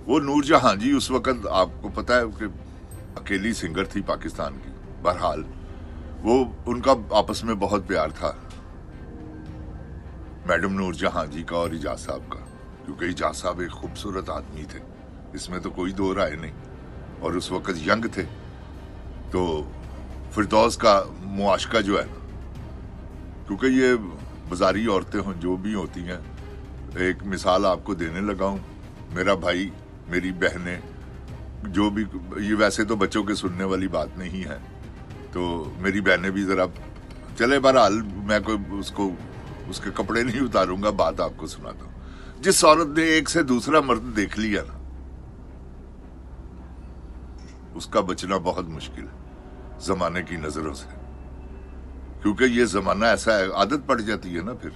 वो नूरजहां जी उस वक्त आपको पता है कि अकेली सिंगर थी पाकिस्तान की। बहरहाल वो उनका आपस में बहुत प्यार था, मैडम नूरजहां जी का और इजाज साहब का, क्योंकि इजाज साहब एक खूबसूरत आदमी थे, इसमें तो कोई दो राय नहीं, और उस वक्त यंग थे। तो फिरदौस का मुआशका जो है ना, क्योंकि ये बाजारी औरतें हों जो भी होती हैं, एक मिसाल आपको देने लगा हूं, मेरा भाई मेरी बहनें जो भी, ये वैसे तो बच्चों के सुनने वाली बात नहीं है, तो मेरी बहनें भी जरा चले, बहरहाल मैं कोई उसके कपड़े नहीं उतारूंगा, बात आपको सुनाता हूं। जिस औरत ने एक से दूसरा मर्द देख लिया ना, उसका बचना बहुत मुश्किल है जमाने की नजरों से, क्योंकि ये जमाना ऐसा है, आदत पड़ जाती है ना फिर।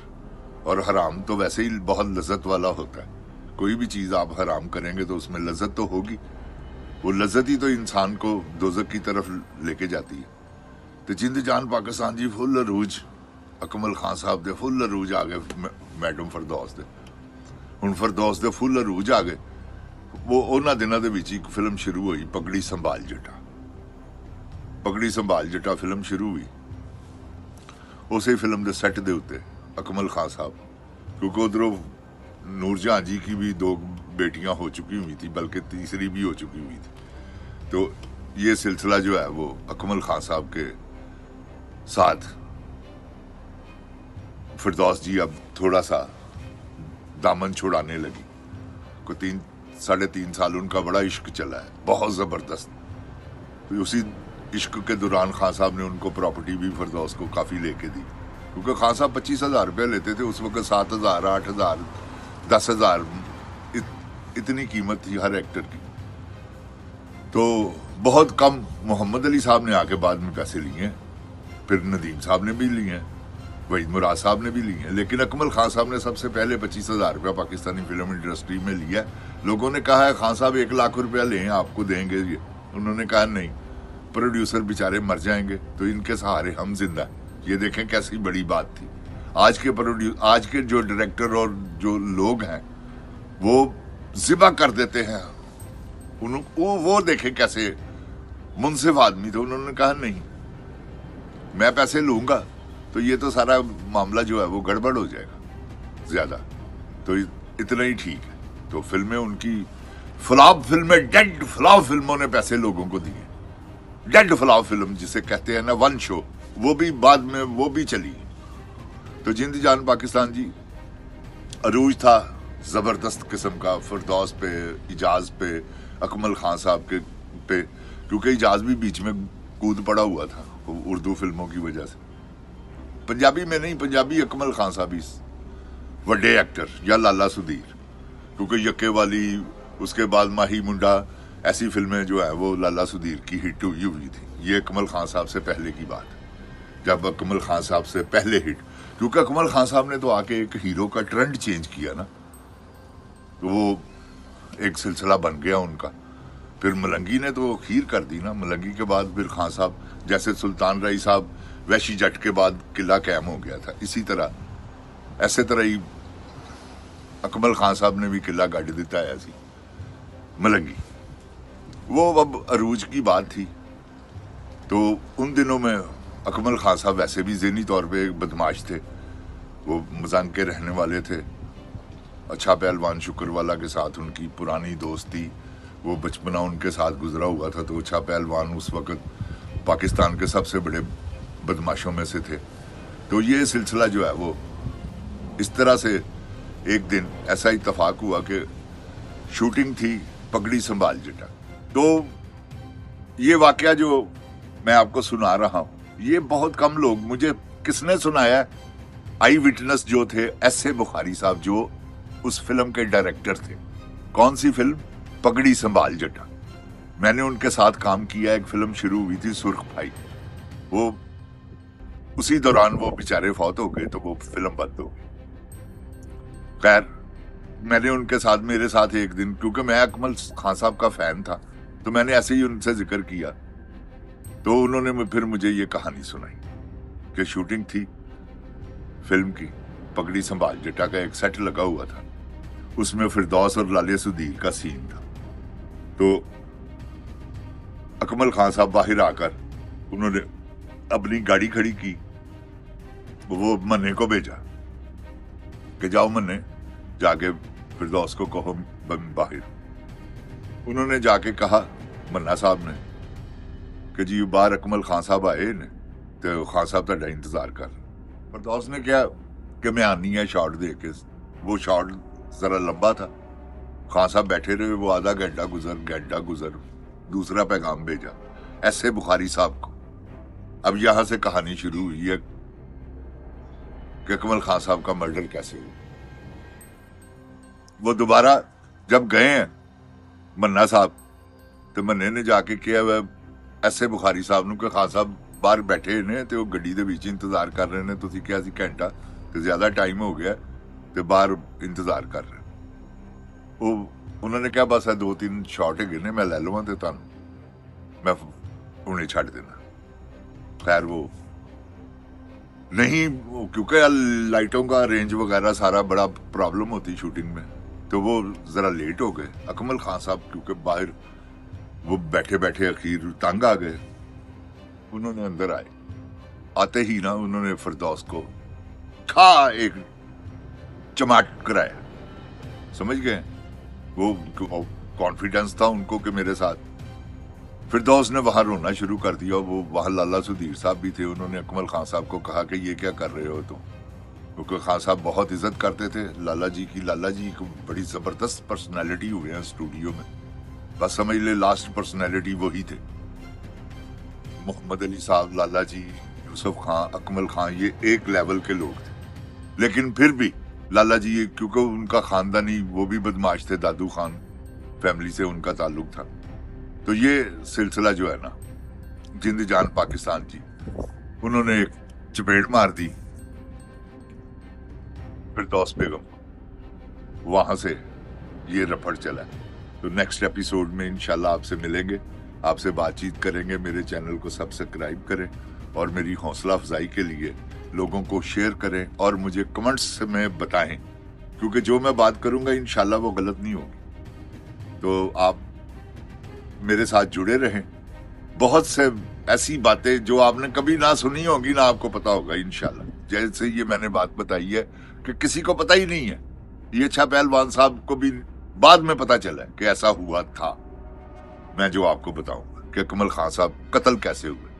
और हराम तो वैसे ही बहुत लज्जत वाला होता है, कोई भी चीज आप हराम करेंगे तो उसमें लज्जत तो होगी, वो लज्जत ही तो इंसान को दोजक की तरफ लेके जाती है। तो जिंद जान पाकिस्तान जी फुल अरूज, अकमल खान साहब दे फुल अरूज आ गए, मैडम फिरदौस दे, हुण फिरदौस दे फुल अरूज आ गए। वो उन्हां दिनां दे विच एक फिल्म शुरू हुई, पगड़ी संभाल जटा। पगड़ी संभाल जटा फिल्म शुरू हुई, उसे फिल्म दे सैट दे उत्ते अकमल खान साहब, क्योंकि उधरों नूरजहां जी की भी 2 बेटियां हो चुकी हुई थी, बल्कि तीसरी भी हो चुकी हुई थी। तो ये सिलसिला जो है वो अकमल खान साहब के साथ फिरदौस जी अब थोड़ा सा दामन छुड़ाने लगी। को 3-3.5 साल उनका बड़ा इश्क चला है, बहुत जबरदस्त। तो उसी इश्क के दौरान खान साहब ने उनको प्रॉपर्टी भी फिरदौस को काफी लेके दी, क्योंकि खान साहब 25,000 रुपया लेते थे उस वक्त, 7,000, 8,000, 10,000 इतनी कीमत थी हर एक्टर की। तो बहुत कम मोहम्मद अली साहब ने आके बाद में पैसे लिए हैं, फिर नदीम साहब ने भी लिए हैं, वहीद मुराद साहब ने भी लिए हैं, लेकिन अकमल खान साहब ने सबसे पहले 25,000 रुपया पाकिस्तानी फिल्म इंडस्ट्री में लिया। लोगों ने कहा है खान साहब 1 लाख रुपया लें आपको देंगे ये, उन्होंने कहा नहीं, प्रोड्यूसर बेचारे मर जाएंगे तो इनके सहारे हम जिंदा। ये देखें कैसी बड़ी बात थी। आज के जो डायरेक्टर और जो लोग हैं वो जिबा कर देते हैं, वो देखें कैसे मुनसिफ आदमी थे, उन्होंने कहा नहीं मैं पैसे लूंगा तो ये तो सारा मामला जो है वो गड़बड़ हो जाएगा ज्यादा, तो इतना ही ठीक है। तो फिल्में उनकी फ्लॉप फिल्में, डेड फ्लॉप फिल्मों ने पैसे लोगों को दिए। डेड फ्लॉप फिल्म जिसे कहते हैं ना, 1 शो, वो भी बाद में वो भी चली। तो जिंद जान पाकिस्तान जी अरूज था जबरदस्त किस्म का, फिरदौस पे, इजाज पे, अकमल खान साहब के पे, क्योंकि इजाज भी बीच में कूद पड़ा हुआ था उर्दू फिल्मों की वजह से। पंजाबी में नहीं, पंजाबी अकमल खान साहब ही वड्डे एक्टर, या लाला सुधीर, क्योंकि यक्के वाली, उसके बाद माही मुंडा, ऐसी फिल्में जो है वो लाला सुधीर की हिट हुई थी। ये अकमल खान साहब से पहले की बात है, जब अकमल खान साहब से पहले हिट, क्योंकि अकमल खान साहब ने तो आके एक हीरो का ट्रेंड चेंज किया ना, तो वो एक सिलसिला बन गया उनका। फिर मलंगी ने तो खीर कर दी ना, मलंगी के बाद फिर खान साहब, जैसे सुल्तान राय साहब वैशी जट के बाद किला कैम हो गया था, इसी तरह ऐसे तरह ही अकमल खान साहब ने भी किला गढ़ दिता है ऐसी मलंगी। वो अब अरूज की बात थी। तो उन दिनों में अकमल खान साहब वैसे भी ज़हनी तौर पे बदमाश थे, वो मजांग के रहने वाले थे। अच्छा पहलवान शुक्रवाला के साथ उनकी पुरानी दोस्ती, वो बचपना उनके साथ गुजरा हुआ था। तो अच्छा पहलवान उस वक्त पाकिस्तान के सबसे बड़े बदमाशों में से थे। तो ये सिलसिला जो है वो इस तरह से, एक दिन ऐसा इत्तेफाक हुआ कि शूटिंग थी पगड़ी संभाल जटा। तो ये वाकया जो मैं आपको सुना रहा हूं, ये बहुत कम लोग, मुझे किसने सुनाया, आई विटनेस जो थे एस.ए. बुखारी साहब, जो उस फिल्म के डायरेक्टर थे। कौन सी फिल्म? पगड़ी संभाल जटा। मैंने उनके साथ काम किया, एक फिल्म शुरू हुई थी सुर्ख भाई, वो उसी दौरान वो बेचारे फौत हो गए तो वो फिल्म बंद हो गई। खैर मैंने उनके साथ, मेरे साथ एक दिन, क्योंकि मैं अकमल खान साहब का फैन था, तो मैंने ऐसे ही उनसे जिक्र किया, तो उन्होंने फिर मुझे ये कहानी सुनाई कि शूटिंग थी फिल्म की पगड़ी संभाल जटा का, एक सेट लगा हुआ था, उसमें फिरदौस और लाले सुधीर का सीन था। तो अकमल खान साहब बाहर आकर उन्होंने अपनी गाड़ी खड़ी की, वो मन्ने को भेजा कि जाओ मन्ने, जाके फिरदौस को कहो बाहर। उन्होंने जाके कहा मन्ना साहब ने कि जी बाहर अकमल खान साहब आए ने तो खान साहब ਤੁਹਾਡਾ इंतजार कर। फिरदौस ने कहा कि मैं आनी है शॉट दे के। वो शॉट जरा लंबा था, खान साहब बैठे रहे, वो आधा घंटा गुजर दूसरा पैगाम भेजा ऐसे बुखारी साहब को। अब यहां से कहानी शुरू हुई है कि अकमल खान साहब का मर्डर कैसे हुआ। वो दोबारा जब गए हैं मन्ना साहब तो मन्ने ने जाके किया वह ऐसे बुखारी साहब ਨੂੰ ਕਿ ਖਾਨ ਸਾਹਿਬ ਬਾਹਰ ਬੈਠੇ ਨੇ ਤੇ ਉਹ ਗੱਡੀ ਦੇ ਵਿੱਚ ਇੰਤਜ਼ਾਰ ਕਰ ਰਹੇ ਨੇ, ਤੁਸੀਂ ਕਿਹਾ ਸੀ ਘੰਟਾ ਤੇ ਜ਼ਿਆਦਾ ਟਾਈਮ ਹੋ ਗਿਆ ਤੇ ਬਾਹਰ ਇੰਤਜ਼ਾਰ ਕਰ ਰਹੇ। ਉਹ ਉਹਨਾਂ ਨੇ ਕਿਹਾ ਬਸ ਇਹ 2-3 ਸ਼ਾਟ ਹੈਗੇ ਨੇ, ਮੈਂ ਲੈ ਲਵਾਂ ਤੇ ਤੁਹਾਨੂੰ ਮੈਂ ਹੁਣੇ ਛੱਡ देना। खैर वो नहीं, क्योंकि लाइटों का रेंज वगैरह सारा बड़ा प्रॉब्लम होती शूटिंग में, तो वो जरा लेट हो गए। अकमल खान साहब क्योंकि बाहर वो बैठे बैठे अखीर तंग आ गए, उन्होंने अंदर आए, आते ही ना उन्होंने फिरदौस को खा एक चमाट कराया, समझ गए। वो कॉन्फिडेंस था उनको कि मेरे साथ। फिरदौस ने वहां रोना शुरू कर दिया। वो वहां लाला सुधीर साहब भी थे, उन्होंने अकमल खान साहब को कहा कि ये क्या कर रहे हो तुम, क्योंकि खान साहब बहुत इज्जत करते थे लाला जी की। लाला जी एक बड़ी जबरदस्त पर्सनैलिटी हुए हैं स्टूडियो में, बस समझ ले लास्ट पर्सनैलिटी वही थे। मोहम्मद अली साहब, लाला जी, यूसुफ खान, अकमल खान, ये एक लेवल के लोग थे। लेकिन फिर भी लाला जी क्योंकि उनका खानदानी वो भी बदमाश थे, दादू खान फैमिली से उनका ताल्लुक था, तो ये सिलसिला जो है ना जिंद जान पाकिस्तान जी, उन्होंने एक चपेट मार दी फिरदौस बेगम को, वहां से ये रफड़ चला। तो नेक्स्ट एपिसोड में इंशाल्लाह आपसे मिलेंगे, आपसे बातचीत करेंगे। मेरे चैनल को सब्सक्राइब करें और मेरी हौसला अफजाई के लिए लोगों को शेयर करें और मुझे कमेंट्स में बताएं, क्योंकि जो मैं बात करूंगा इंशाल्लाह वो गलत नहीं होगी। तो आप मेरे साथ जुड़े रहें। बहुत से ऐसी बातें जो आपने कभी ना सुनी होगी ना आपको पता होगा इंशाल्लाह। जैसे ये मैंने बात बताई है कि किसी को पता ही नहीं है, ये अच्छा पहलवान साहब को भी बाद में पता चला कि ऐसा हुआ था। मैं जो आपको बताऊंगा कि अकमल खान साहब कत्ल कैसे हुए।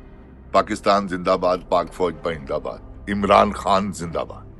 पाकिस्तान जिंदाबाद, पाक फौज पाइंदाबाद, इमरान खान जिंदाबाद।